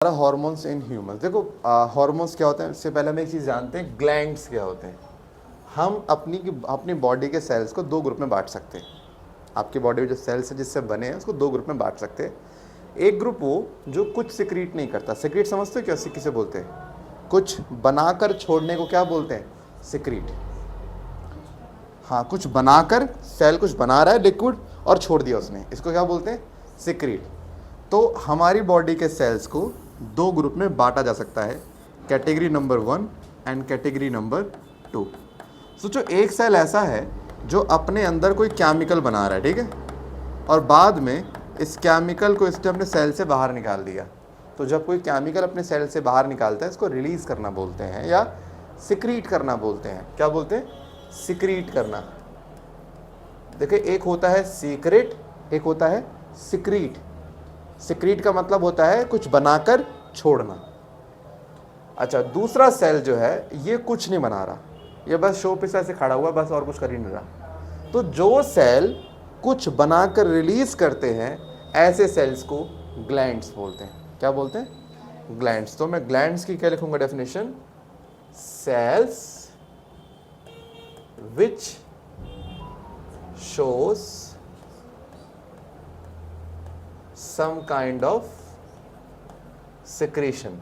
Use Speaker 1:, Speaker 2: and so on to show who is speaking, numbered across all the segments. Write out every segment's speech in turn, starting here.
Speaker 1: Hormones in humans. देखो hormones क्या होते हैं, इससे पहले हम एक चीज़ जानते हैं, ग्लैंड्स क्या होते हैं। हम अपनी बॉडी के सेल्स को दो ग्रुप में बांट सकते हैं। आपकी बॉडी में जो सेल्स हैं जिससे बने हैं उसको दो ग्रुप में बांट सकते हैं। एक ग्रुप वो जो कुछ सिक्रीट नहीं करता। सिक्रीट समझते हो क्या, किसे बोलते हैं? कुछ बनाकर छोड़ने को क्या बोलते हैं? सिक्रीट। हाँ, कुछ बनाकर, सेल कुछ बना रहा है लिक्विड और छोड़ दिया उसने, इसको क्या बोलते हैं? सिक्रीट। तो हमारी बॉडी के सेल्स को दो ग्रुप में बांटा जा सकता है, category number 1 and category number 2। सोचो एक सेल ऐसा है जो अपने अंदर कोई केमिकल बना रहा है, ठीक है, और बाद में इस केमिकल को इसने अपने सेल से बाहर निकाल दिया। तो जब कोई केमिकल अपने सेल से बाहर निकालता है इसको रिलीज करना बोलते हैं या सिक्रीट करना बोलते हैं। क्या बोलते हैं? सिक्रीट करना। देखिए, एक होता है सीक्रेट, एक होता है सिक्रीट। सिक्रीट का मतलब होता है कुछ बनाकर छोड़ना। अच्छा, दूसरा सेल जो है ये कुछ नहीं बना रहा, ये बस शो पीस ऐसे खड़ा हुआ बस, और कुछ कर ही नहीं रहा। तो जो सेल कुछ बनाकर रिलीज करते हैं ऐसे सेल्स को ग्लैंड्स बोलते हैं। क्या बोलते हैं? ग्लैंड्स। तो मैं ग्लैंड्स की क्या लिखूंगा definition? Cells which shows some kind of secretion.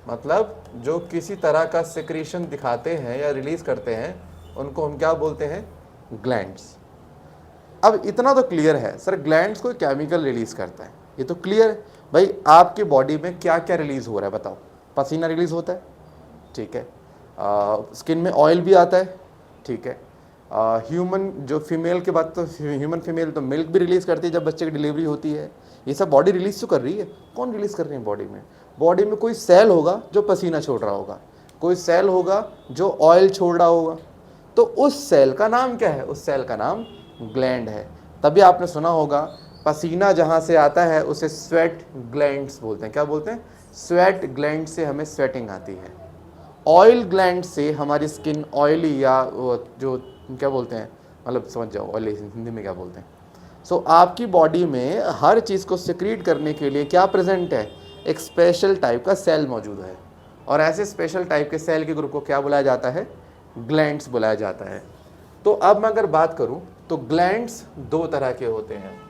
Speaker 1: मतलब जो किसी तरह का सिक्रीशन दिखाते हैं या रिलीज करते हैं उनको हम क्या बोलते हैं? ग्लैंड्स। अब इतना तो क्लियर है सर, ग्लैंड्स कोई केमिकल रिलीज करता है, ये तो क्लियर है भाई। आपकी बॉडी में क्या क्या रिलीज हो रहा है बताओ? पसीना रिलीज होता है, ठीक है, स्किन में ऑयल भी आता है, ठीक है, ह्यूमन जो फीमेल के बाद तो ह्यूमन फीमेल तो मिल्क भी रिलीज करती है जब बच्चे की डिलीवरी होती है। ये सब बॉडी रिलीज तो कर रही है। कौन रिलीज कर रही है बॉडी में? बॉडी में कोई सेल होगा जो पसीना छोड़ रहा होगा, कोई सेल होगा जो ऑयल छोड़ रहा होगा। तो उस सेल का नाम क्या है? उस सेल का नाम ग्लैंड है। तभी आपने सुना होगा पसीना जहाँ से आता है उसे स्वेट ग्लैंड्स बोलते हैं। क्या बोलते हैं? स्वेट ग्लैंड से हमें स्वेटिंग आती है। ऑयल ग्लैंड से हमारी स्किन ऑयली या जो क्या बोलते हैं, मतलब समझ जाओ ऑयली हिंदी में क्या बोलते हैं। सो आपकी बॉडी में हर चीज़ को सिक्रीट करने के लिए क्या प्रेजेंट है? एक स्पेशल टाइप का सेल मौजूद है, और ऐसे स्पेशल टाइप के सेल के ग्रुप को क्या बुलाया जाता है? ग्लैंड्स बुलाया जाता है। तो अब मैं अगर बात करूं तो ग्लैंड्स दो तरह के होते हैं।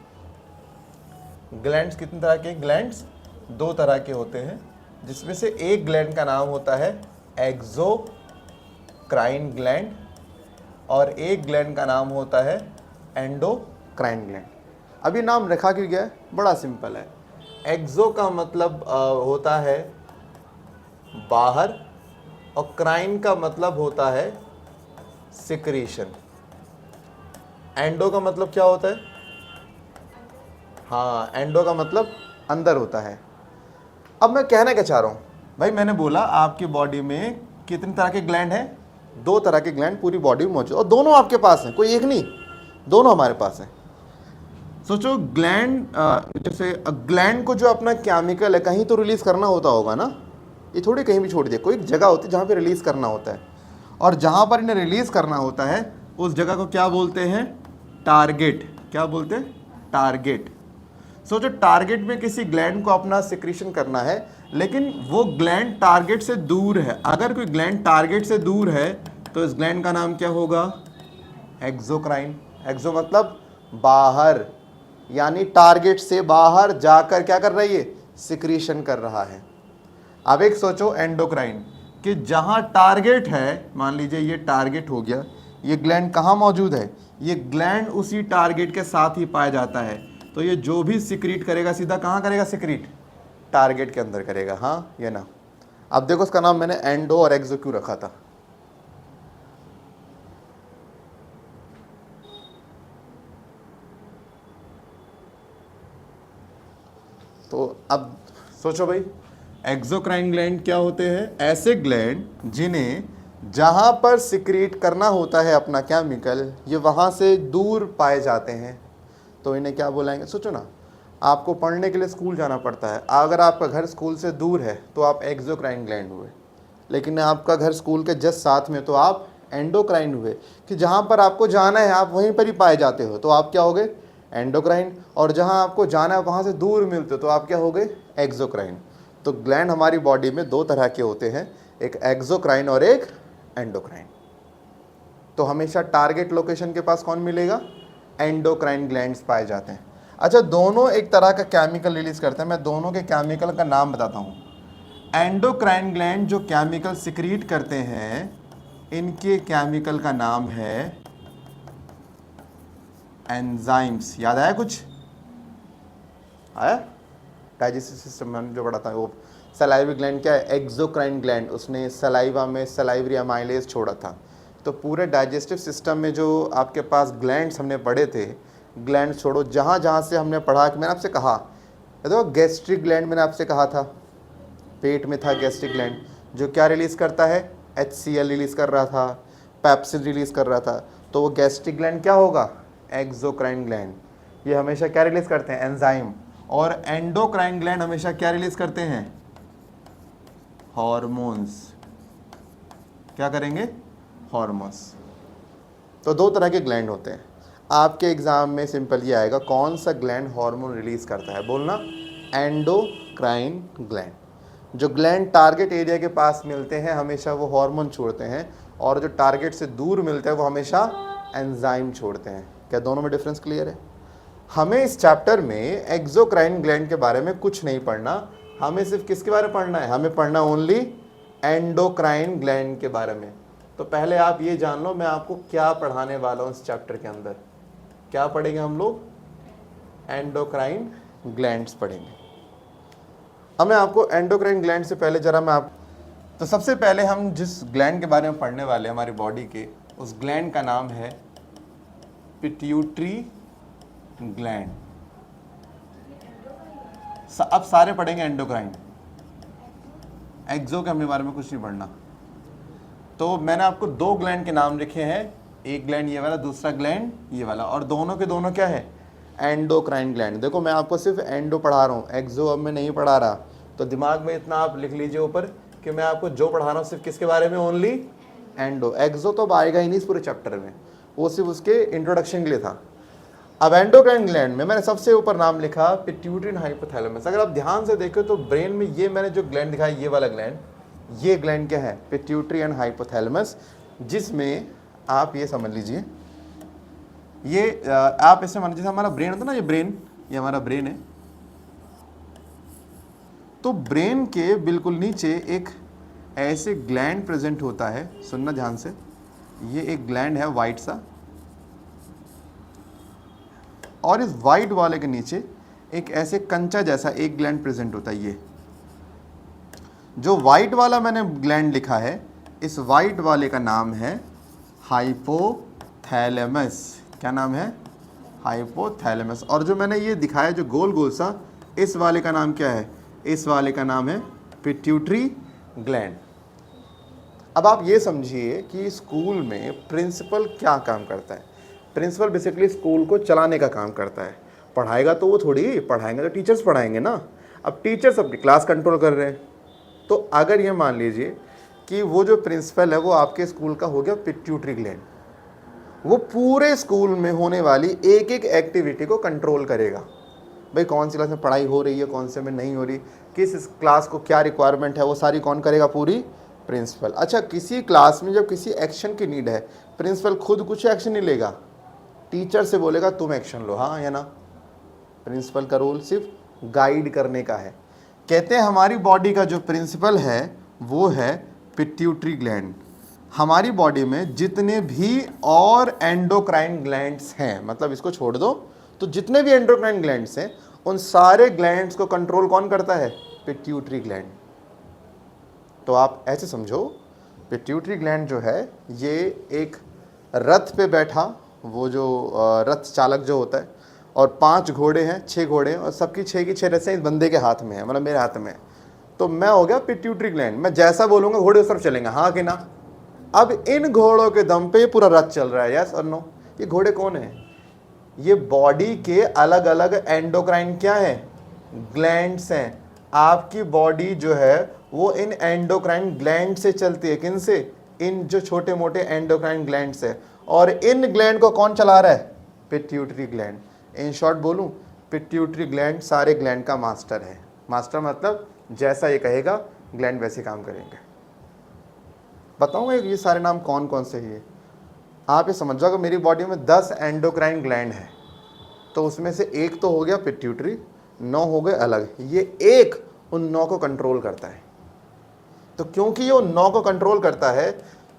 Speaker 1: ग्लैंड्स कितने तरह के? ग्लैंड्स दो तरह के होते हैं, जिसमें से एक ग्लैंड का नाम होता है एक्सोक्राइन ग्लैंड और एक ग्लैंड का नाम होता है एंडोक्राइन ग्लैंड। अब ये नाम रखा क्यों गया है? बड़ा सिंपल है। एक्सो का मतलब होता है बाहर, और क्राइन का मतलब होता है सिक्रीशन। एंडो का मतलब क्या होता है? हाँ, एंडो का मतलब अंदर होता है। अब मैं कहना क्या चाह रहा हूँ भाई, मैंने बोला आपकी बॉडी में कितने तरह के ग्लैंड हैं? दो तरह के ग्लैंड पूरी बॉडी में मौजूद, और दोनों आपके पास हैं, कोई एक नहीं, दोनों हमारे पास हैं। सोचो ग्लैंड, जैसे ग्लैंड को जो अपना केमिकल है कहीं तो रिलीज करना होता होगा ना, ये थोड़ी कहीं भी छोड़ दिया, कोई एक जगह होती है जहाँ पे रिलीज करना होता है, और जहाँ पर इन्हें रिलीज करना होता है उस जगह को क्या बोलते हैं? टारगेट। क्या बोलते हैं? टारगेट। सोचो टारगेट में किसी ग्लैंड को अपना सिक्रीशन करना है, लेकिन वो ग्लैंड टारगेट से दूर है। अगर कोई ग्लैंड टारगेट से दूर है तो इस ग्लैंड का नाम क्या होगा? एक्सोक्राइन। एक्सो मतलब बाहर, यानी टारगेट से बाहर जाकर क्या कर रही है? सिक्रीशन कर रहा है। अब एक सोचो एंडोक्राइन, कि जहां टारगेट है, मान लीजिए ये टारगेट हो गया, ये ग्लैंड कहाँ मौजूद है? ये ग्लैंड उसी टारगेट के साथ ही पाया जाता है। तो ये जो भी सिक्रीट करेगा सीधा कहाँ करेगा? सिक्रीट टारगेट के अंदर करेगा। हाँ, ये ना। अब देखो इसका नाम मैंने एंडो और एक्सो क्यों रखा था? तो अब सोचो भाई, एक्सोक्राइन ग्लैंड क्या होते हैं? ऐसे ग्लैंड जिन्हें जहां पर सिक्रीट करना होता है अपना केमिकल, ये वहां से दूर पाए जाते हैं, तो इन्हें क्या बुलाएंगे? सोचो ना, आपको पढ़ने के लिए स्कूल जाना पड़ता है, अगर आपका घर स्कूल से दूर है तो आप एक्सोक्राइन ग्लैंड हुए, लेकिन आपका घर स्कूल के जस्ट साथ में तो आप एंडोक्राइन हुए, कि जहाँ पर आपको जाना है आप वहीं पर ही पाए जाते हो, तो आप क्या हो गए? एंडोक्राइन। और जहाँ आपको जाना है वहाँ से दूर मिलते हो तो आप क्या हो गए? एक्सोक्राइन। तो ग्लैंड हमारी बॉडी में दो तरह के होते हैं, एक एक्सोक्राइन और एक एंडोक्राइन। तो हमेशा टारगेट लोकेशन के पास कौन मिलेगा? एंडोक्राइन ग्लैंड्स पाए जाते हैं। अच्छा, दोनों एक तरह का केमिकल रिलीज करते हैं, मैं दोनों के केमिकल का नाम बताता हूँ। एंडोक्राइन ग्लैंड जो केमिकल सिक्रीट करते हैं, इनके केमिकल का नाम है एंजाइम्स। याद आया कुछ? आया? डाइजेस्टिव सिस्टम में जो पढ़ा था वो सलाइवरी ग्लैंड क्या है? एक्सोक्राइन ग्लैंड, उसने सलाइवा में सलाइवरी अमाइलेज छोड़ा था। तो पूरे डाइजेस्टिव सिस्टम में जो आपके पास ग्लैंड्स हमने पढ़े थे, ग्लैंड छोड़ो, जहाँ जहाँ से हमने पढ़ा कि मैंने आपसे कहा, देखो गैस्ट्रिक ग्लैंड मैंने आपसे कहा था, पेट में था गैस्ट्रिक ग्लैंड, जो क्या रिलीज़ करता है? HCl रिलीज़ कर रहा था, पेप्सिन रिलीज़ कर रहा था। तो वो गैस्ट्रिक ग्लैंड क्या होगा? Exocrine gland. ये हमेशा क्या रिलीज़ करते हैं? एंजाइम। और एंडोक्राइन ग्लैंड हमेशा क्या रिलीज़ करते हैं? हॉर्मोन्स। क्या करेंगे? हॉर्मोन्स। तो दो तरह के ग्लैंड होते हैं। आपके एग्जाम में सिंपल ये आएगा, कौन सा ग्लैंड हार्मोन रिलीज करता है? बोलना, एंडोक्राइन ग्लैंड। जो ग्लैंड टारगेट एरिया के पास मिलते हैं हमेशा वो हार्मोन छोड़ते हैं, और जो टारगेट से दूर मिलते हैं वो हमेशा एंजाइम छोड़ते हैं। क्या दोनों में डिफरेंस क्लियर है? हमें इस चैप्टर में एक्सोक्राइन ग्लैंड के बारे में कुछ नहीं पढ़ना, हमें सिर्फ किसके बारे में पढ़ना है? हमें पढ़ना ओनली एंडोक्राइन ग्लैंड के बारे में। तो पहले आप ये जान लो मैं आपको क्या पढ़ाने वाला हूँ इस चैप्टर के अंदर। क्या पढ़ेंगे हम लोग? एंडोक्राइन ग्लैंड्स पढ़ेंगे। अब मैं आपको एंडोक्राइन ग्लैंड से पहले जरा मैं आप तो सबसे पहले हम जिस ग्लैंड के बारे में पढ़ने वाले हैं हमारी बॉडी के, उस ग्लैंड का नाम है पिट्यूटरी ग्लैंड। अब सारे पढ़ेंगे एंडोक्राइन, एक्सो के हमें बारे में कुछ नहीं पढ़ना। तो मैंने आपको दो ग्लैंड के नाम लिखे हैं, एक ग्लैंड ये वाला, दूसरा ग्लैंड ये वाला, और दोनों के दोनों क्या है? Endocrine gland. देखो मैं आपको सिर्फ एंडो पढ़ा रहा हूँ, एक्सो अब मैं नहीं पढ़ा रहा। तो दिमाग में इतना आप लिख लीजिए ऊपर कि मैं आपको जो पढ़ा रहा हूँ सिर्फ किसके बारे में? Only endo. एक्सो तो अब आएगा ही नहीं इस पूरे चैप्टर में, वो सिर्फ उसके इंट्रोडक्शन के लिए था। अब एंडोक्राइन ग्लैंड में मैंने सबसे ऊपर नाम लिखा पिट्यूटरी एंड हाइपोथैलेमस। अगर आप ध्यान से देखो तो ब्रेन में ये मैंने जो ग्लैंड दिखाया, ये वाला ग्लैंड, ये ग्लैंड क्या है? Pituitary and hypothalamus. जिसमें आप ये समझ लीजिए, ये आप इसमें मान लीजिए हमारा ब्रेन होता है ना, ये ब्रेन, ये हमारा ब्रेन है। तो ब्रेन के बिल्कुल नीचे एक ऐसे ग्लैंड प्रेजेंट होता है, सुनना ध्यान से, ये एक ग्लैंड है वाइट सा, और इस वाइट वाले के नीचे एक ऐसे कंचा जैसा एक ग्लैंड प्रेजेंट होता है। ये जो वाइट वाला मैंने ग्लैंड लिखा है, इस वाइट वाले का नाम है हाइपोथैलेमस। क्या नाम है? हाइपोथैलेमस। और जो मैंने ये दिखाया जो गोल गोल सा, इस वाले का नाम क्या है? इस वाले का नाम है पिट्यूटरी ग्लैंड। अब आप ये समझिए कि स्कूल में प्रिंसिपल क्या काम करता है। प्रिंसिपल बेसिकली स्कूल को चलाने का काम करता है। पढ़ाएगा तो वो थोड़ी, पढ़ाएंगे तो टीचर्स पढ़ाएंगे ना। अब टीचर्स अपनी क्लास कंट्रोल कर रहे हैं। तो अगर ये मान लीजिए कि वो जो प्रिंसिपल है वो आपके स्कूल का हो गया पिट्यूटरी ग्लैंड, वो पूरे स्कूल में होने वाली एक एक एक्टिविटी को कंट्रोल करेगा। भाई कौन सी क्लास में पढ़ाई हो रही है, कौन से में नहीं हो रही, किस क्लास को क्या रिक्वायरमेंट है, वो सारी कौन करेगा? पूरी प्रिंसिपल। अच्छा, किसी क्लास में जब किसी एक्शन की नीड है, प्रिंसिपल खुद कुछ एक्शन नहीं लेगा, टीचर से बोलेगा तुम एक्शन लो, हाँ या ना। प्रिंसिपल का रोल सिर्फ गाइड करने का है। कहते हैं हमारी बॉडी का जो प्रिंसिपल है वो है पिट्यूटरी ग्लैंड। हमारी बॉडी में जितने भी और एंडोक्राइन ग्लैंड्स हैं, मतलब इसको छोड़ दो तो जितने भी एंडोक्राइन ग्लैंड्स हैं, उन सारे ग्लैंड्स को कंट्रोल कौन करता है? Pituitary gland. तो आप ऐसे समझो, पिट्यूटरी ग्लैंड जो है ये एक रथ पे बैठा, वो जो रथ चालक जो होता है, और 5 घोड़े हैं, 6 घोड़े हैं, और सबकी 6 की 6 रस्सियां इस बंदे के हाथ में है, मतलब मेरे हाथ में है। तो मैं हो गया पिट्यूटरी ग्लैंड। मैं जैसा बोलूँगा घोड़े उस तरफ चलेंगे, हाँ कि ना। अब इन घोड़ों के दम पे पूरा रथ चल रहा है, यस और नो। ये घोड़े कौन है? ये बॉडी के अलग अलग एंडोक्राइन क्या है? ग्लैंड्स हैं। आपकी बॉडी जो है वो इन एंडोक्राइन ग्लैंड से चलती है। किन से? इन जो छोटे मोटे एंडोक्राइन ग्लैंड्स है। और इन ग्लैंड को कौन चला रहा है? Pituitary gland. इन शॉर्ट बोलूं, पिट्यूटरी ग्लैंड सारे ग्लैंड का मास्टर है। मास्टर मतलब जैसा ये कहेगा ग्लैंड वैसे काम करेंगे। बताऊंगा ये सारे नाम कौन कौन से हैं। आप ये समझ जाओ कि मेरी बॉडी में 10 एंडोक्राइन ग्लैंड है, तो उसमें से एक तो हो गया पिट्यूटरी, 9 हो गए अलग। ये एक उन 9 को कंट्रोल करता है। तो क्योंकि ये उन 9 को कंट्रोल करता है,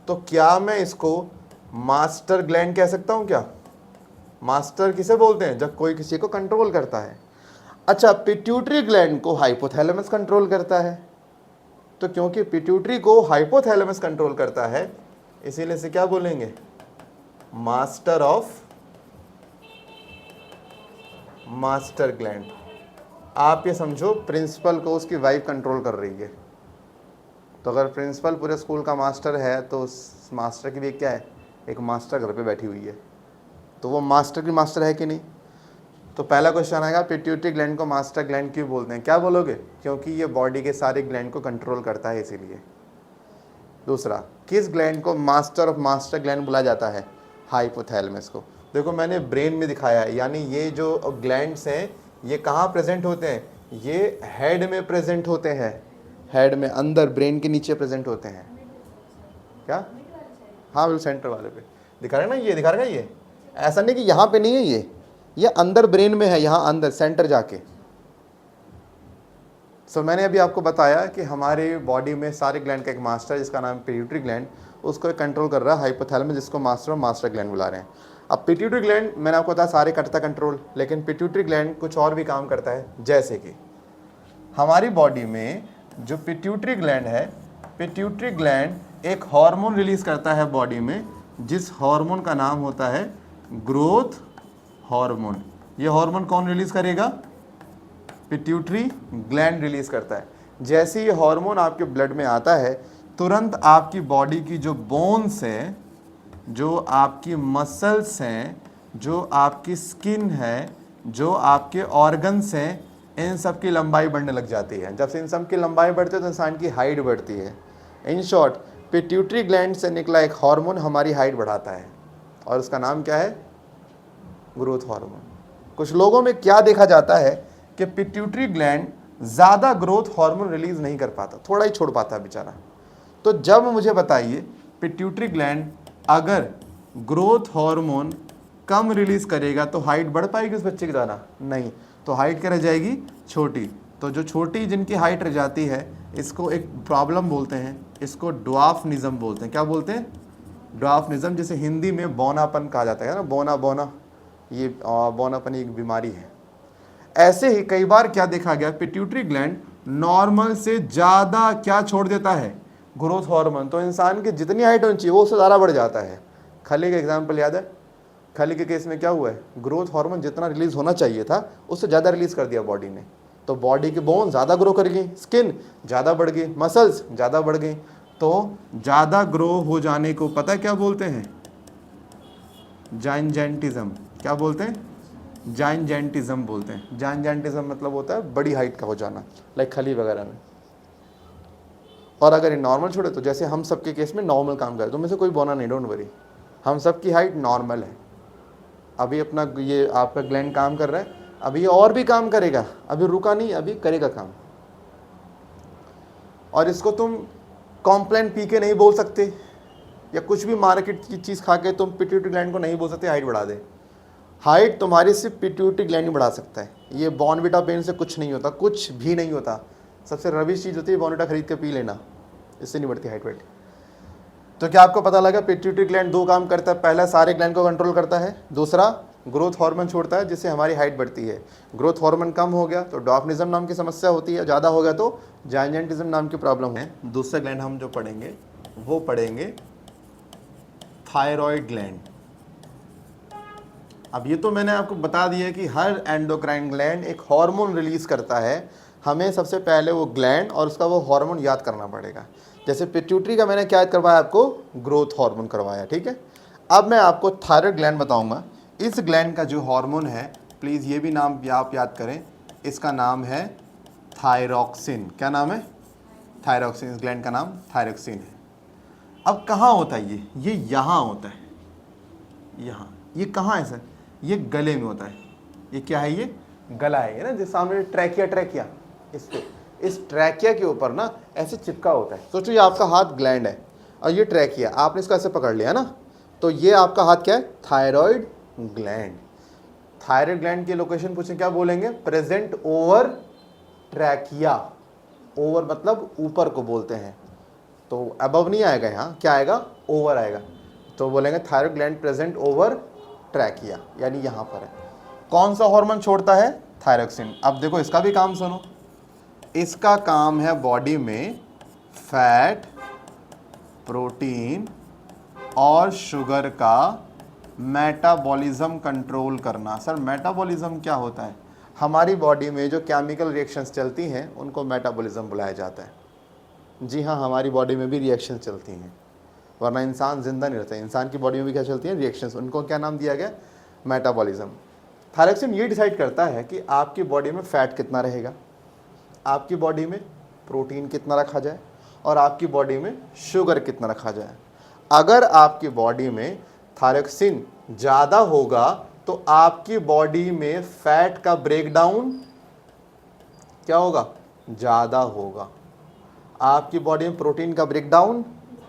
Speaker 1: तो क्या मैं इसको मास्टर ग्लैंड कह सकता हूं क्या? मास्टर किसे बोलते हैं? जब कोई किसी को कंट्रोल करता है। अच्छा, पिट्यूटरी ग्लैंड को हाइपोथैलेमस कंट्रोल करता है, तो क्योंकि पिट्यूटरी को हाइपोथैलेमस कंट्रोल करता है, इसीलिए इसे क्या बोलेंगे? Master of master gland. आप ये समझो प्रिंसिपल को उसकी वाइफ कंट्रोल कर रही है, तो अगर प्रिंसिपल पूरे स्कूल का मास्टर है तो उस मास्टर की भी क्या है? एक मास्टर घर पे बैठी हुई है, तो वो मास्टर की मास्टर है कि नहीं? तो पहला क्वेश्चन आएगा, पिट्यूटरी ग्लैंड को मास्टर ग्लैंड क्यों बोलते हैं? क्या बोलोगे? क्योंकि ये बॉडी के सारे ग्लैंड को कंट्रोल करता है, इसीलिए। दूसरा, किस ग्लैंड को मास्टर ऑफ मास्टर ग्लैंड बोला जाता है? हाइपोथैलेमस को। देखो मैंने ब्रेन में दिखाया है, यानी ये जो ग्लैंड्स हैं ये कहाँ प्रेजेंट होते हैं? ये हेड में प्रेजेंट होते हैं, हेड में, अंदर ब्रेन के नीचे प्रेजेंट होते हैं। क्या? हाँ बिल्कुल, सेंटर वाले पे दिखा रहे ना, ये दिखा रहे ना, ये ऐसा नहीं कि यहाँ पे नहीं है, ये अंदर ब्रेन में है, यहाँ अंदर सेंटर जाके। सो मैंने अभी आपको बताया कि हमारे बॉडी में सारे ग्लैंड का एक मास्टर है जिसका नाम है पिट्यूटरी ग्लैंड, उसको कंट्रोल कर रहा है हाइपोथैलेमस, जिसको मास्टर और मास्टर ग्लैंड बुला रहे हैं। अब पिट्यूटरी ग्लैंड मैंने आपको बताया सारे करता कंट्रोल, लेकिन पिट्यूटरी ग्लैंड कुछ और भी काम करता है। जैसे कि हमारी बॉडी में जो पिट्यूटरी ग्लैंड है, पिट्यूटरी ग्लैंड एक हार्मोन रिलीज करता है बॉडी में, जिस हार्मोन का नाम होता है ग्रोथ हार्मोन। ये हार्मोन कौन रिलीज करेगा? पिट्यूटरी ग्लैंड रिलीज करता है। जैसे ये हार्मोन आपके ब्लड में आता है, तुरंत आपकी बॉडी की जो बोन्स हैं, जो आपकी मसल्स हैं, जो आपकी स्किन है, जो आपके ऑर्गन्स हैं, इन सब की लंबाई बढ़ने लग जाती है। जब से इन सब की लंबाई बढ़ती है तो इंसान की हाइट बढ़ती है। इन शॉर्ट, पिट्यूटरी ग्लैंड से निकला एक हार्मोन हमारी हाइट बढ़ाता है, और उसका नाम क्या है? Growth hormone. कुछ लोगों में क्या देखा जाता है कि पिट्यूटरी ग्लैंड ज़्यादा ग्रोथ हार्मोन रिलीज नहीं कर पाता, थोड़ा ही छोड़ पाता है बेचारा। तो जब मुझे बताइए, पिट्यूटरी ग्लैंड अगर ग्रोथ हार्मोन कम रिलीज करेगा तो हाइट बढ़ पाएगी उस बच्चे की द्वारा? नहीं, तो हाइट क्या रह जाएगी? छोटी। तो जो छोटी जिनकी हाइट रह जाती है, इसको एक प्रॉब्लम बोलते हैं, इसको ड्वार्फनिज्म बोलते हैं। क्या बोलते हैं? ड्वार्फनिज्म, जिसे हिंदी में बौनापन कहा जाता है ना, बौना बौना, ये बौनापन एक बीमारी है। ऐसे ही कई बार क्या देखा गया, पिट्यूटरी ग्लैंड नॉर्मल से ज़्यादा क्या छोड़ देता है? Growth hormone. तो इंसान की जितनी हाइट होनी चाहिए वो उससे ज़्यादा बढ़ जाता है। खली का एग्जाम्पल याद है? खली के केस में क्या हुआ है? ग्रोथ हार्मोन जितना रिलीज होना चाहिए था उससे ज़्यादा रिलीज कर दिया बॉडी ने, तो बॉडी की बोन ज़्यादा ग्रो कर गई, स्किन ज़्यादा बढ़ गई, मसल्स ज़्यादा बढ़ गई। तो ज़्यादा ग्रो हो जाने को पता है क्या बोलते हैं? जाइंजेंटिज्म। क्या बोलते हैं? जाइंजेंटिज्म बोलते हैं। जाइंजेंटिज्म मतलब होता है बड़ी हाइट का हो जाना, लाइक खली वगैरह में। और अगर ये नॉर्मल छोड़े तो जैसे हम सबके केस में नॉर्मल काम करे, तो में से कोई बोना नहीं, डोंट वरी, हम सबकी हाइट नॉर्मल है। अभी अपना ये आपका ग्लैंड काम कर रहा है, अभी ये और भी काम करेगा, अभी रुका नहीं, अभी करेगा काम। और इसको तुम कॉम्प्लेन पी के नहीं बोल सकते, या कुछ भी मार्केट की चीज़ खा के तुम पिट्यूटरी ग्लैंड को नहीं बोल सकते हाइट बढ़ा दे। हाइट तुम्हारी सिर्फ पिट्यूटरी ग्लैंड ही बढ़ा सकता है। ये बॉर्नविटा पेन से कुछ नहीं होता, कुछ भी नहीं होता। सबसे रविश चीज़ होती है बॉर्नविटा खरीद के पी लेना, इससे नहीं बढ़ती हाइट वेट। तो क्या आपको पता लगा? पिट्यूटरी ग्लैंड दो काम करता है, पहला सारे ग्लैंड को कंट्रोल करता है, दूसरा ग्रोथ हार्मोन छोड़ता है जिससे हमारी हाइट बढ़ती है। ग्रोथ हार्मोन कम हो गया तो डॉर्फनिज्म नाम की समस्या होती है, ज़्यादा हो गया तो जाइंजेंटिज्म नाम की प्रॉब्लम है। दूसरा ग्लैंड हम जो पढ़ेंगे वो पढ़ेंगे थायराइड ग्लैंड। अब ये तो मैंने आपको बता दिया कि हर एंडोक्राइन ग्लैंड एक हार्मोन रिलीज करता है, हमें सबसे पहले वो ग्लैंड और उसका वो हार्मोन याद करना पड़ेगा। जैसे पिट्यूटरी का मैंने क्या करवाया आपको? ग्रोथ हार्मोन करवाया, ठीक है। अब मैं आपको थायराइड ग्लैंड बताऊंगा। इस ग्लैंड का जो हार्मोन है, प्लीज़ ये भी नाम आप याद करें, इसका नाम है थायरॉक्सिन। क्या नाम है? थायरॉक्सिन। इस ग्लैंड का नाम थायरॉक्सिन है। अब कहाँ होता है ये यहाँ होता है, यहाँ। ये कहाँ है सर? ये गले में होता है। ये क्या है? ये गला है ना, जिस सामने ट्रैकिया, इस पे इस ट्रैकिया के ऊपर ना ऐसे चिपका होता है। सोचो ये आपका हाथ ग्लैंड है और ये ट्रैकिया, आपने इसको ऐसे पकड़ लिया ना, तो ये आपका हाथ क्या है? Thyroid gland. थायराइड ग्लैंड की लोकेशन पूछें क्या बोलेंगे? Present over trachea. ओवर मतलब ऊपर को बोलते हैं, तो अबव नहीं आएगा यहाँ, क्या आएगा? ओवर आएगा। तो बोलेंगे thyroid gland present over trachea, यानी यहाँ पर है। कौन सा हार्मोन छोड़ता है? थायरोक्सिन। अब देखो इसका भी काम सुनो, इसका काम है बॉडी में फैट, प्रोटीन और शुगर का मेटाबॉलिज्म कंट्रोल करना। सर मेटाबॉलिज्म क्या होता है? हमारी बॉडी में जो केमिकल रिएक्शंस चलती हैं उनको मेटाबॉलिज्म बुलाया जाता है। जी हाँ, हमारी बॉडी में भी रिएक्शंस चलती हैं, वरना इंसान जिंदा नहीं रहता। इंसान की बॉडी में भी क्या चलती हैं? रिएक्शंस। उनको क्या नाम दिया गया? मेटाबॉलिज्म। थायरोक्सिन ये डिसाइड करता है कि आपकी बॉडी में फैट कितना रहेगा, आपकी बॉडी में प्रोटीन कितना रखा जाए और आपकी बॉडी में शुगर कितना रखा जाए। अगर आपकी बॉडी में थायरोक्सिन ज़्यादा होगा तो आपकी बॉडी में फैट का ब्रेकडाउन क्या होगा? ज़्यादा होगा। आपकी बॉडी में प्रोटीन का ब्रेकडाउन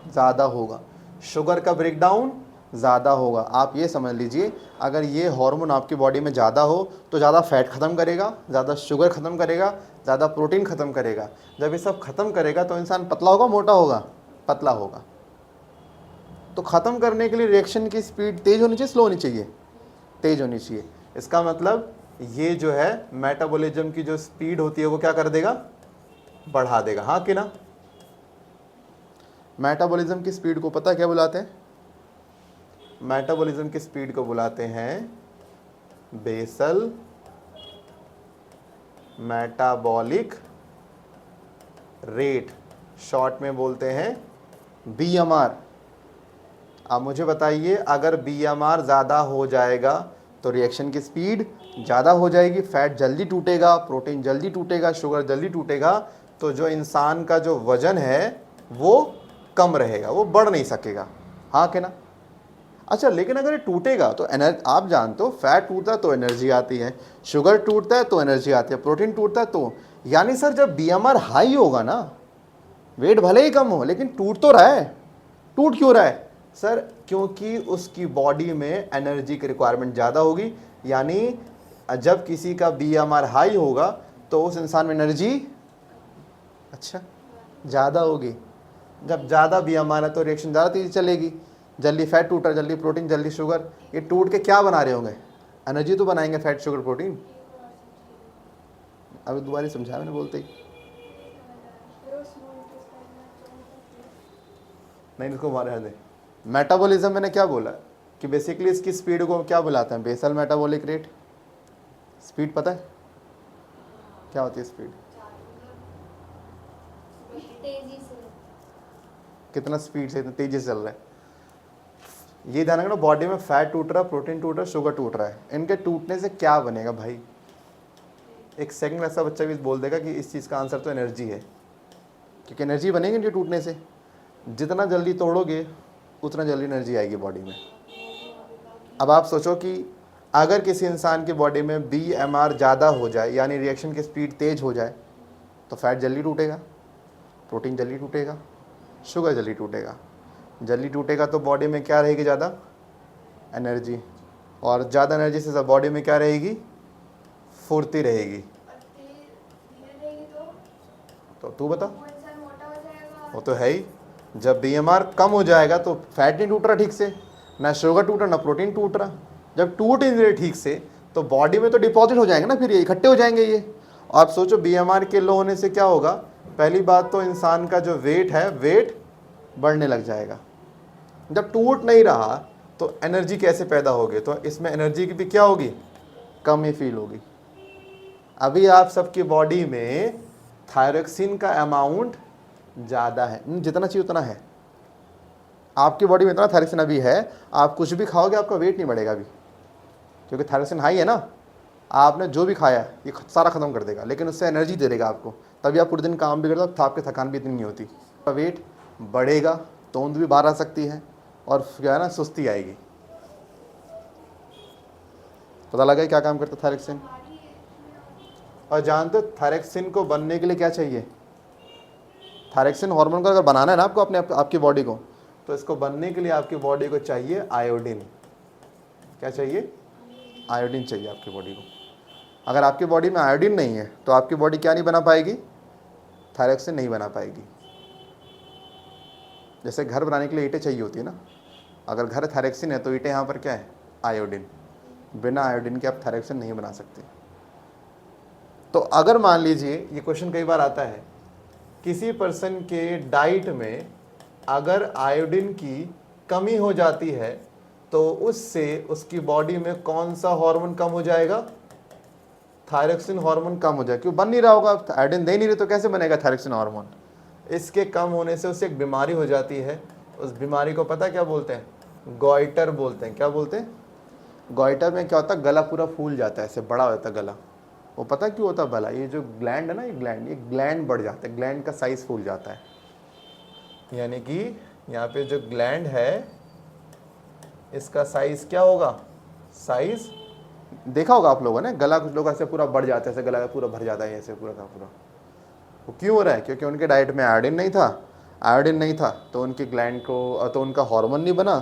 Speaker 1: ज़्यादा होगा, शुगर का ब्रेकडाउन ज़्यादा होगा। आप ये समझ लीजिए, अगर ये हार्मोन आपकी बॉडी में ज़्यादा हो तो ज़्यादा फैट ख़त्म करेगा, ज़्यादा शुगर ख़त्म करेगा, ज़्यादा प्रोटीन ख़त्म करेगा। जब ये सब ख़त्म करेगा तो इंसान पतला होगा, मोटा होगा? पतला होगा। तो ख़त्म करने के लिए रिएक्शन की स्पीड तेज़ होनी चाहिए, स्लो होनी चाहिए? तेज़ होनी चाहिए। इसका मतलब ये जो है मेटाबॉलिज्म की जो स्पीड होती है वो क्या कर देगा? बढ़ा देगा। हाँ कि ना? मेटाबॉलिज्म की स्पीड को पता क्या बुलाते हैं? मेटाबॉलिज्म की स्पीड को बुलाते हैं बेसल मेटाबॉलिक रेट, शॉर्ट में बोलते हैं बीएमआर। आप मुझे बताइए, अगर बीएमआर ज़्यादा हो जाएगा तो रिएक्शन की स्पीड ज़्यादा हो जाएगी, फैट जल्दी टूटेगा, प्रोटीन जल्दी टूटेगा, शुगर जल्दी टूटेगा, तो जो इंसान का जो वज़न है वो कम रहेगा, वो बढ़ नहीं सकेगा। हाँ कि ना? अच्छा, लेकिन अगर ये टूटेगा तो आप जानते हो फैट टूटता है तो एनर्जी आती है, शुगर टूटता है तो एनर्जी आती है, प्रोटीन टूटता है तो, यानी सर जब बीएमआर हाई होगा ना, वेट भले ही कम हो लेकिन टूट तो रहा है। टूट क्यों रहा है? सर क्योंकि उसकी बॉडी में एनर्जी की रिक्वायरमेंट ज़्यादा होगी। यानी जब किसी का बीएमआर हाई होगा तो उस इंसान में एनर्जी अच्छा ज़्यादा होगी। जब ज़्यादा बीएमआर है तो रिएक्शन ज़्यादा तेज़ी चलेगी, जल्दी फैट टूटा, जल्दी प्रोटीन, जल्दी शुगर। ये टूट के क्या बना रहे होंगे? एनर्जी तो बनाएंगे, फैट, शुगर, प्रोटीन। अभी दोबारा समझाया मैंने बोलते ही नहीं, इसको मारे दे। मेटाबॉलिज्म मैंने क्या बोला कि बेसिकली इसकी स्पीड को क्या बुलाते हैं? Basal metabolic rate. स्पीड पता है क्या होती है? स्पीड कितना स्पीड से, इतना तेजी से चल रहा है। ये ध्यान रखना, बॉडी में फैट टूट रहा है, प्रोटीन टूट रहा है, शुगर टूट रहा है। इनके टूटने से क्या बनेगा भाई? एक सेकंड ऐसा बच्चा भी बोल देगा कि इस चीज़ का आंसर तो एनर्जी है, क्योंकि एनर्जी बनेगी इनके टूटने से। जितना जल्दी तोड़ोगे उतना जल्दी एनर्जी आएगी बॉडी में। अब आप सोचो कि अगर किसी इंसान की बॉडी में बीएमआर ज़्यादा हो जाए, यानी रिएक्शन की स्पीड तेज़ हो जाए, तो फैट जल्दी टूटेगा, प्रोटीन जल्दी टूटेगा, शुगर जल्दी टूटेगा। जल्दी टूटेगा तो बॉडी में क्या रहेगी? ज़्यादा एनर्जी, और ज़्यादा एनर्जी से बॉडी में क्या रहेगी? फुर्ती रहेगी। तो तू बता। वो तो है ही, जब बीएमआर कम हो जाएगा तो फैट नहीं टूट रहा ठीक से, ना शुगर टूट रहा, ना प्रोटीन टूट रहा। जब टूट नहीं रहे ठीक से तो बॉडी में तो डिपॉजिट हो जाएंगे ना, फिर ये इकट्ठे हो जाएंगे ये। आप सोचो बीएमआर के लो होने से क्या होगा? पहली बात तो इंसान का जो वेट है, वेट बढ़ने लग जाएगा। जब टूट नहीं रहा तो एनर्जी कैसे पैदा होगी? तो इसमें एनर्जी की भी क्या होगी? कमी फील होगी। अभी आप सबकी बॉडी में थायरोक्सिन का अमाउंट ज़्यादा है, जितना चाहिए उतना है। आपकी बॉडी में इतना थायरोक्सिन अभी है, आप कुछ भी खाओगे आपका वेट नहीं बढ़ेगा अभी, क्योंकि थायरोक्सिन हाई है ना। आपने जो भी खाया ये सारा ख़त्म कर देगा, लेकिन उससे एनर्जी दे देगा आपको, तभी आप पूरे दिन काम भी करते हो, तो आपकी थकान भी इतनी नहीं होती। वेट बढ़ेगा, तोंद भी बाहर आ सकती है, और क्या है ना, सुस्ती आएगी। पता लगा क्या काम करता थायरोक्सिन? और जानते हो थायरॉक्सिन को बनने के लिए क्या चाहिए? थायरॉक्सिन हार्मोन को अगर बनाना है ना आपको आपकी बॉडी को, तो इसको बनने के लिए आपकी बॉडी को चाहिए आयोडीन। क्या चाहिए? आयोडीन चाहिए आपकी बॉडी को। अगर आपकी बॉडी में आयोडीन नहीं है तो आपकी बॉडी क्या नहीं बना पाएगी? थायरॉक्सिन नहीं बना पाएगी। जैसे घर बनाने के लिए ईंटें चाहिए होती है ना, अगर घर थायरॉक्सिन है तो ईंटें यहाँ पर क्या है? आयोडीन। बिना आयोडीन के आप थायरॉक्सिन नहीं बना सकते। तो अगर मान लीजिए, ये क्वेश्चन कई बार आता है, किसी पर्सन के डाइट में अगर आयोडीन की कमी हो जाती है तो उससे उसकी बॉडी में कौन सा हार्मोन कम हो जाएगा? थायरॉक्सिन हार्मोन कम हो जाएगा। क्यों? बन नहीं रहा होगा, आयोडीन दे नहीं रहे तो कैसे बनेगा थायरॉक्सिन हार्मोन? इसके कम होने से उससे एक बीमारी हो जाती है। उस बीमारी को पता क्या बोलते हैं? गॉइटर बोलते हैं। क्या बोलते हैं? गॉइटर में क्या होता है? गला पूरा फूल जाता है, ऐसे बड़ा हो जाता है गला। वो पता क्यों होता है भला? ये जो ग्लैंड है ना, ये ग्लैंड बढ़ जाता है, ग्लैंड का साइज फूल जाता है। यानी कि यहाँ पे जो ग्लैंड है इसका साइज क्या होगा? साइज देखा होगा आप लोगों ने, गला कुछ लोग ऐसे पूरा बढ़ जाता है, ऐसे गला पूरा भर जाता है, ऐसे पूरा का पूरा। वो क्यों हो रहा है? क्योंकि उनके डाइट में आयोडीन नहीं था। आयोडीन नहीं था तो उनकी ग्लैंड को, तो उनका हार्मोन नहीं बना।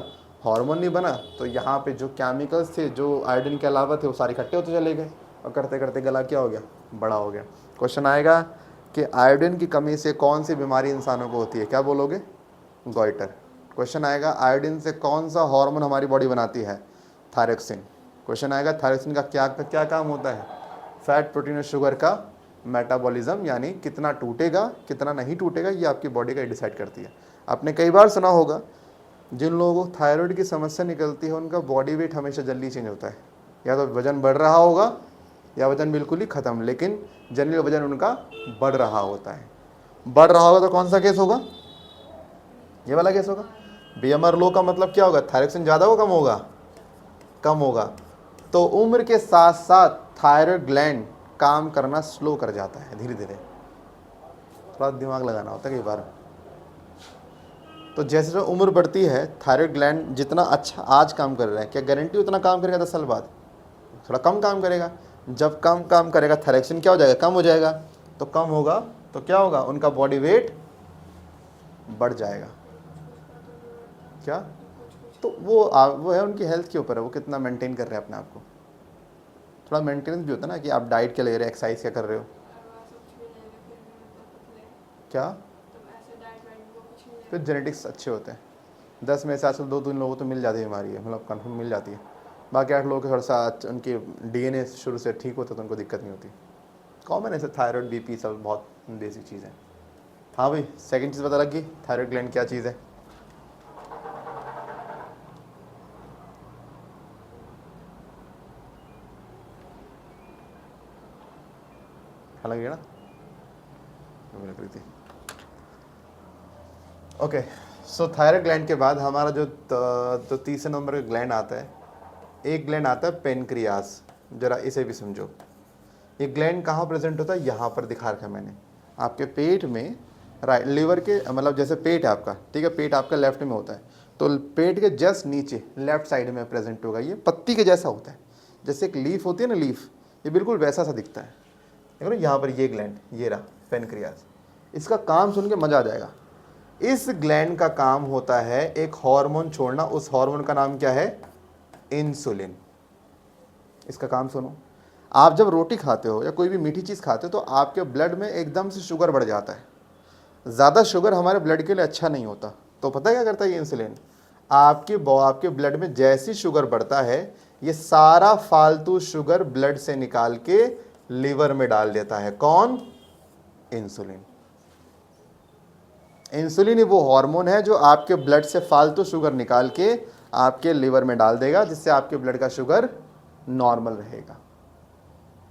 Speaker 1: हार्मोन नहीं बना तो यहाँ पे जो केमिकल्स थे जो आयोडीन के अलावा थे वो सारे इकट्ठे होते चले गए, और करते करते गला क्या हो गया? बड़ा हो गया। क्वेश्चन आएगा कि आयोडीन की कमी से कौन सी बीमारी इंसानों को होती है? क्या बोलोगे? गॉइटर। क्वेश्चन आएगा आयोडीन से कौन सा हार्मोन हमारी बॉडी बनाती है? थायरॉक्सिन। क्वेश्चन आएगा थायरॉक्सिन का क्या काम होता है? फैट, प्रोटीन और शुगर का मेटाबॉलिज्म, यानी कितना टूटेगा कितना नहीं टूटेगा ये आपकी बॉडी का डिसाइड करती है। आपने कई बार सुना होगा जिन लोगों को थायराइड की समस्या निकलती है उनका बॉडी वेट हमेशा जल्दी चेंज होता है, या तो वजन बढ़ रहा होगा या वजन बिल्कुल ही ख़त्म, लेकिन जनरली वजन उनका बढ़ रहा होता है। बढ़ रहा होगा तो कौन सा केस होगा? ये वाला केस होगा। बीएमआर लो का मतलब क्या होगा? थायरॉक्सिन ज़्यादा होगा कम होगा? कम होगा। तो उम्र के साथ साथ थायराइड ग्लैंड काम करना स्लो कर जाता है धीरे धीरे, थोड़ा दिमाग लगाना होता है कई बार। तो जैसे जैसे उम्र बढ़ती है थायराइड ग्लैंड जितना अच्छा आज काम कर रहा है, क्या गारंटी उतना काम करेगा 10 साल बाद? थोड़ा कम काम करेगा। जब कम काम करेगा थायरॉक्सिन क्या हो जाएगा? कम हो जाएगा। तो कम होगा तो क्या होगा? उनका बॉडी वेट बढ़ जाएगा। क्या? तो वो है उनकी हेल्थ के ऊपर है, वो कितना मेंटेन कर रहे हैं अपने आप को। थोड़ा मेंटेनेंस भी होता है ना कि आप डाइट क्या ले रहे हैं, एक्सरसाइज क्या कर रहे हो। क्या? फिर जेनेटिक्स अच्छे होते हैं। 10 में से आजकल 2-3 लोगों को तो मिल जाती है बीमारी है, मतलब कन्फर्म मिल जाती है। बाकी 8 लोगों के थोड़ा सा उनके डीएनए शुरू से ठीक होता है तो उनको दिक्कत नहीं होती। कॉमन ऐसे थायराइड, बीपी सब बहुत बेसिक चीज़ है। हाँ भाई, सेकंड चीज़ पता लगी थायराइड ग्लैंड क्या चीज़ है? हाँ लगी ना? लग रही थी। ओके, सो थायराइड ग्लैंड के बाद हमारा जो तीसरे नंबर का ग्लैंड आता है, एक ग्लैंड आता है पेनक्रियास। जरा इसे भी समझो। ये ग्लैंड कहाँ प्रेजेंट होता है? यहाँ पर दिखा रखा है मैंने, आपके पेट में, राइट लीवर के, मतलब जैसे पेट है आपका, ठीक है, पेट आपका लेफ्ट में होता है, तो पेट के जस्ट नीचे लेफ्ट साइड में प्रेजेंट होगा। ये पत्ती के जैसा होता है, जैसे एक लीफ होती है ना, लीफ, ये बिल्कुल वैसा सा दिखता है। देखो ना यहाँ पर ये ग्लैंड, ये रहा पेनक्रियास। इसका काम सुन के मजा आ जाएगा। इस ग्लैंड का काम होता है एक हार्मोन छोड़ना। उस हार्मोन का नाम क्या है? इंसुलिन। इसका काम सुनो। आप जब रोटी खाते हो या कोई भी मीठी चीज़ खाते हो तो आपके ब्लड में एकदम से शुगर बढ़ जाता है। ज़्यादा शुगर हमारे ब्लड के लिए अच्छा नहीं होता। तो पता है क्या करता है ये इंसुलिन? आपके ब्लड में जैसी शुगर बढ़ता है, ये सारा फालतू शुगर ब्लड से निकाल के लीवर में डाल देता है। कौन? इंसुलिन। इंसुलिन ही वो हार्मोन है जो आपके ब्लड से फालतू शुगर निकाल के आपके लीवर में डाल देगा, जिससे आपके ब्लड का शुगर नॉर्मल रहेगा।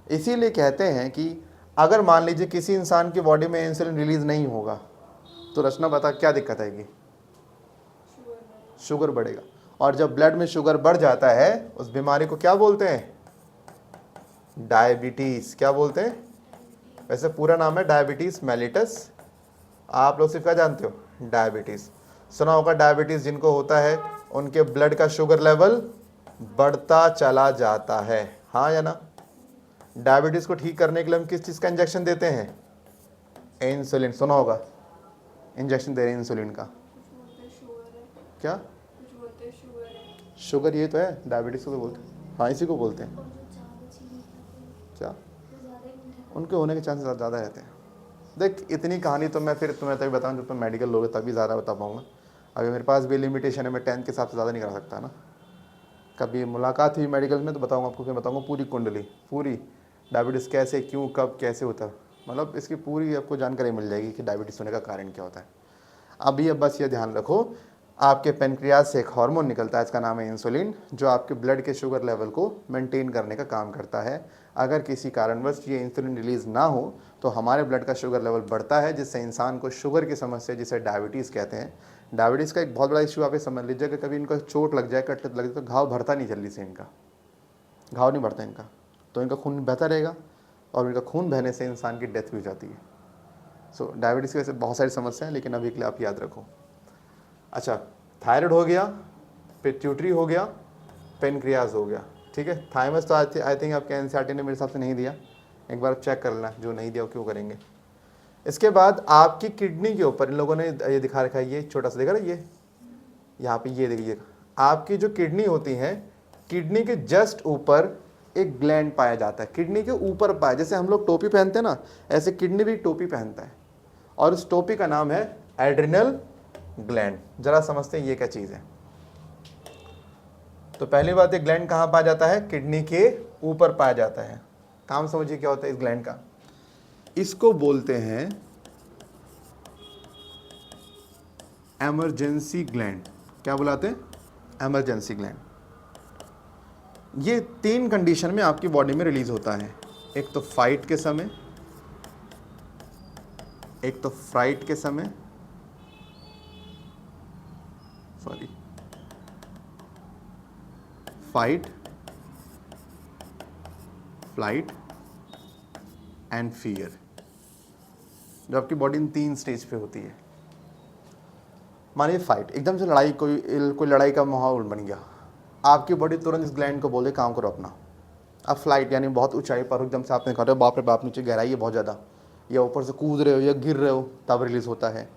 Speaker 1: इसीलिए कहते हैं कि अगर मान लीजिए किसी इंसान की बॉडी में इंसुलिन रिलीज नहीं होगा तो रचना बता क्या दिक्कत आएगी? शुगर बढ़ेगा। और जब ब्लड में शुगर बढ़ जाता है उस बीमारी को क्या बोलते हैं? डायबिटीज। क्या बोलते हैं? वैसे पूरा नाम है डायबिटीज मेलिटस। आप लोग सिर्फ क्या जानते हो? डायबिटीज। सुना होगा डायबिटीज जिनको होता है उनके ब्लड का शुगर लेवल बढ़ता चला जाता है, हाँ या ना? डायबिटीज़ को ठीक करने के लिए हम किस चीज़ का इंजेक्शन देते हैं? इंसुलिन, सुना होगा, इंजेक्शन दे रहे हैं इंसुलिन का। क्या शुगर? ये तो है डायबिटीज़ को तो बोलते हैं, हाँ इसी को बोलते हैं। क्या? उनके होने के चांसेस ज़्यादा रहते हैं। देख इतनी कहानी तो मैं फिर तुम्हें तभी बताऊँ जब तुम मेडिकल लोगे तभी ज़्यादा बता पाऊँगा। अभी मेरे पास भी लिमिटेशन है, मैं 10th के हिसाब से ज़्यादा नहीं करा सकता ना। कभी मुलाकात हुई मेडिकल में तो बताऊँगा आपको, फिर बताऊँगा पूरी कुंडली, पूरी डायबिटीज़ कैसे, क्यों, कब, कैसे होता है, मतलब इसकी पूरी आपको जानकारी मिल जाएगी कि डायबिटीज़ होने का कारण क्या होता है। अभी अब बस ये ध्यान रखो, आपके पेनक्रियाज से एक हार्मोन निकलता है, इसका नाम है इंसुलिन, जो आपके ब्लड के शुगर लेवल को मेंटेन करने का काम करता है। अगर किसी कारणवश ये इंसुलिन रिलीज़ ना हो तो हमारे ब्लड का शुगर लेवल बढ़ता है, जिससे इंसान को शुगर की समस्या, जिसे डायबिटीज़ कहते हैं। डायबिटीज़ का एक बहुत बड़ा इशू आप ये समझ लीजिए कि कभी इनको चोट लग जाए, कट लग जाए तो घाव भरता नहीं जल्दी से, इनका घाव नहीं भरता इनका, तो इनका खून बहता रहेगा और इनका खून बहने से इंसान की डेथ भी हो जाती है। सो डायबिटीज़ की वजह से बहुत सारी समस्याएं, लेकिन अभी के लिए आप याद रखो। अच्छा, थायराइड हो गया, पिट्यूटरी हो गया, पेनक्रियाज हो गया, ठीक है। थाइमस तो आई थिंक आपके एनसीईआरटी ने मेरे हिसाब से नहीं दिया, एक बार चेक कर लेना, जो नहीं दिया वो क्यों करेंगे। इसके बाद आपकी किडनी के ऊपर इन लोगों ने ये दिखा रखा है, ये छोटा सा देखा ना, ये यहाँ पे ये देखिए, आपकी जो किडनी होती है, किडनी के जस्ट ऊपर एक ग्लैंड पाया जाता है, किडनी के ऊपर पाया, जैसे हम लोग टोपी पहनते हैं ना, ऐसे किडनी भी टोपी पहनता है, और उस टोपी का नाम है एड्रिनल ग्लैंड। जरा समझते हैं ये क्या चीज़ है। तो पहली बात, ये ग्लैंड कहाँ पाया जाता है? किडनी के ऊपर पाया जाता है। काम समझिए क्या होता है इस ग्लैंड का। इसको बोलते हैं इमरजेंसी ग्लैंड। क्या बुलाते हैं? Emergency gland. ये 3 कंडीशन में आपकी बॉडी में रिलीज होता है, एक तो फाइट के समय, एक तो फ्राइट के समय, sorry fight, flight and fear, जो आपकी बॉडी इन 3 स्टेज पे होती है। मानिए फाइट, एकदम से लड़ाई, कोई लड़ाई का माहौल बन गया, आपकी बॉडी तुरंत इस ग्लैंड को बोले काम करो अपना। अब फ्लाइट यानी बहुत ऊंचाई पर एकदम से आपने कहा बाप रे बाप, नीचे गहराई है बहुत ज़्यादा, या ऊपर से कूद रहे हो या गिर रहे हो, तब रिलीज़ होता है।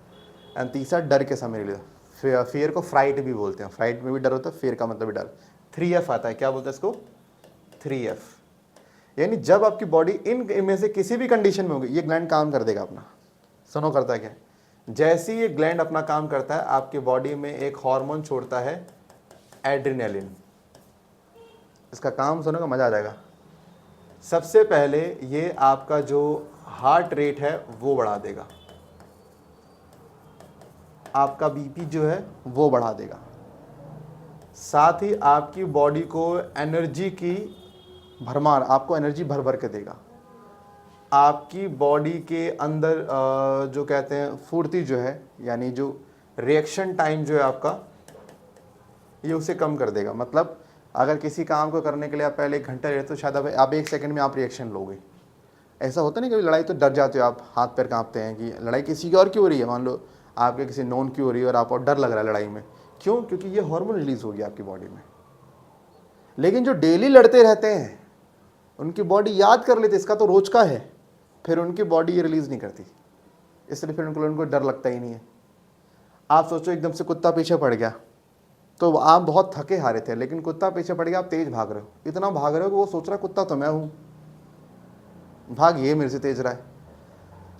Speaker 1: एंड तीसरा डर के समय रिलीज। फियर को फ्राइट भी बोलते हैं, फ्राइट में भी डर होता है, फियर का मतलब भी डर। 3F आता है, क्या बोलते हैं इसको? 3F। यानी जब आपकी बॉडी इन में से किसी भी कंडीशन में होगी, ये ग्लैंड काम कर देगा अपना। सुनो करता है क्या? जैसे ये ग्लैंड अपना काम करता है, आपकी बॉडी में एक हार्मोन छोड़ता है एड्रिनलिन। इसका काम सुनो का मजा आ जाएगा। सबसे पहले ये आपका जो हार्ट रेट है वो बढ़ा देगा, आपका बीपी जो है वो बढ़ा देगा, साथ ही आपकी बॉडी को एनर्जी की भरमार, आपको एनर्जी भर भर के देगा। आपकी बॉडी के अंदर जो कहते हैं फुर्ती जो है, यानी जो रिएक्शन टाइम जो है आपका, ये उसे कम कर देगा। मतलब अगर किसी काम को करने के लिए आप पहले 1 घंटा रहते तो शायद आप 1 सेकंड में आप रिएक्शन लोगे। ऐसा होता नहीं, कभी लड़ाई तो डर जाते हो आप, हाथ पैर कांपते हैं कि लड़ाई किसी की और की हो रही है, मान लो आपके किसी नॉन की हो रही है और आपको डर लग रहा है लड़ाई में। क्यों? क्योंकि ये हार्मोन रिलीज हो गया आपकी बॉडी में। लेकिन जो डेली लड़ते रहते हैं उनकी बॉडी याद कर लेती है इसका तो रोज का है, फिर उनकी बॉडी ये रिलीज नहीं करती, इसलिए फिर उनको डर लगता ही नहीं है। आप सोचो एकदम से कुत्ता पीछे पड़ गया, तो आप बहुत थके हारे थे, लेकिन कुत्ता पीछे पड़ गया, आप तेज भाग रहे हो, इतना भाग रहे हो कि वो सोच रहा है कुत्ता तो मैं हूं, भाग ये मेरे से तेज रहा है।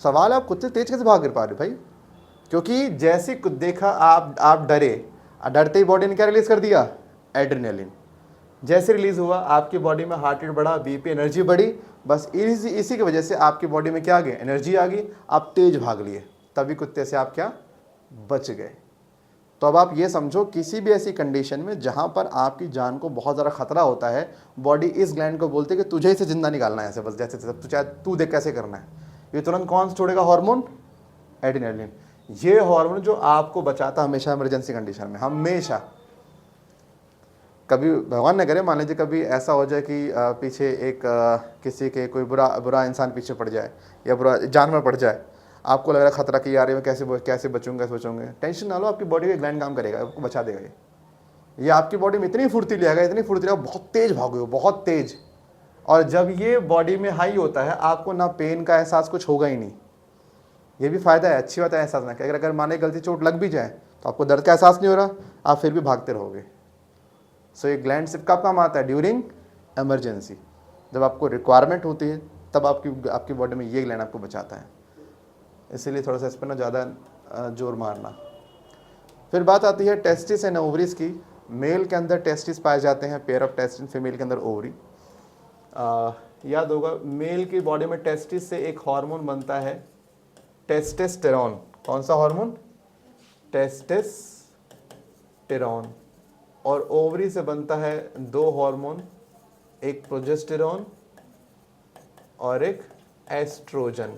Speaker 1: सवाल है आप कुत्ते तेज कैसे भाग पा रहे भाई? क्योंकि जैसे देखा आप डरे, डरते ही बॉडी ने क्या रिलीज कर दिया? एड्रिनलिन। जैसे रिलीज हुआ आपकी बॉडी में हार्ट रेट बढ़ा, बीपी, एनर्जी बढ़ी, बस इसी की वजह से आपकी बॉडी में क्या आ गया? एनर्जी आ गई, आप तेज भाग लिए, तभी कुत्ते से आप क्या बच गए। तो अब आप ये समझो, किसी भी ऐसी कंडीशन में जहां पर आपकी जान को बहुत ज़्यादा खतरा होता है, बॉडी इस ग्लैंड को बोलती है कि तुझे इसे जिंदा निकालना है, ऐसे बस जैसे चाहे तू देख कैसे करना है। ये तुरंत कौन छोड़ेगा हार्मोन? एड्रिनलिन। ये हार्मोन जो आपको बचाता हमेशा इमरजेंसी कंडीशन में, हमेशा। कभी भगवान न करे, मान लीजिए कभी ऐसा हो जाए कि पीछे एक किसी के कोई बुरा इंसान पीछे पड़ जाए या बुरा जानवर पड़ जाए, आपको लग रहा है खतरा कि यार मैं कैसे बचूंगे, टेंशन ना लो, आपकी बॉडी का ग्लैंड काम करेगा, आपको बचा देगा। ये आपकी बॉडी में इतनी फुर्ती ले आएगा, बहुत तेज भागोगे, बहुत तेज, और जब ये बॉडी में हाई होता है आपको ना पेन का एहसास कुछ होगा ही नहीं। ये भी फ़ायदा है, अच्छी बात है एहसास ना, अगर माने गलती चोट लग भी जाए तो आपको दर्द का एहसास नहीं हो रहा, आप फिर भी भागते रहोगे। सो ये ग्लैंड सिर्फ कब काम आता है? ड्यूरिंग इमरजेंसी, जब आपको रिक्वायरमेंट होती है तब आपकी बॉडी में ये ग्लैंड आपको बचाता है। इसीलिए थोड़ा सा इस पर ना ज़्यादा जोर मारना। फिर बात आती है टेस्टिस एंड ओवरीज की। मेल के अंदर टेस्टिस पाए जाते हैं, पेयर ऑफ टेस्टिस, फीमेल के अंदर ओवरी। याद होगा मेल की बॉडी में टेस्टिस से एक हार्मोन बनता है टेस्टोस्टेरोन। कौन सा हार्मोन? टेस्टोस्टेरोन। और ओवरी से बनता है दो हार्मोन, एक प्रोजेस्टेरोन और एक एस्ट्रोजन।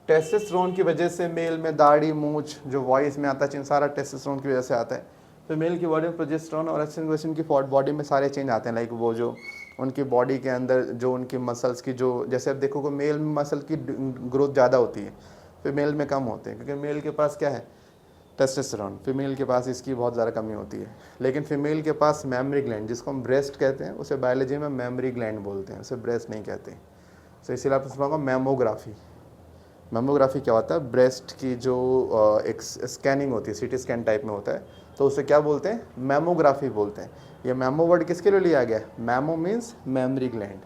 Speaker 1: टेस्टोस्टेरोन की वजह से मेल में दाढ़ी, मूंछ, जो वॉइस में आता है, सारा टेस्टोस्टेरोन की वजह से आता है। तो मेल की बॉडी में प्रोजेस्टेरोन और एस्ट्रोजन की बॉडी में सारे चेंज आते हैं। लाइक वो जो उनकी बॉडी के अंदर जो उनकी मसल्स की जो, जैसे आप देखोगे मेल में मसल की ग्रोथ ज़्यादा होती है, फीमेल में कम होते हैं, क्योंकि मेल के पास क्या है? टेस्टोस्टेरोन। फीमेल के पास इसकी बहुत ज़्यादा कमी होती है। लेकिन फीमेल के पास मेमरी ग्लैंड, जिसको हम ब्रेस्ट कहते हैं, उसे बायोलॉजी में मेमरी ग्लैंड बोलते हैं, उसे ब्रेस्ट नहीं कहते। तो इसीलिए आपने सुना होगा मैमोग्राफी। मैमोग्राफी क्या होता है? ब्रेस्ट की जो एक स्कैनिंग होती है, सीटी स्कैन टाइप में होता है, तो उसे क्या बोलते हैं? मैमोग्राफी बोलते हैं। ये मैमो वर्ड किसके लिए लिया गया? Memo means mammary gland.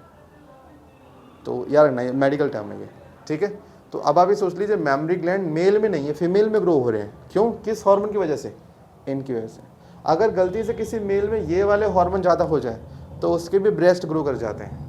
Speaker 1: तो यार नहीं, मेडिकल टर्म है ये, ठीक है। तो अब आप ये सोच लीजिए मेमरी ग्लैंड मेल में नहीं है, फीमेल में ग्रो हो रहे हैं। क्यों? किस हार्मोन की वजह से? इनकी वजह से। अगर गलती से किसी मेल में ये वाले हार्मोन ज़्यादा हो जाए तो उसके भी ब्रेस्ट ग्रो कर जाते हैं।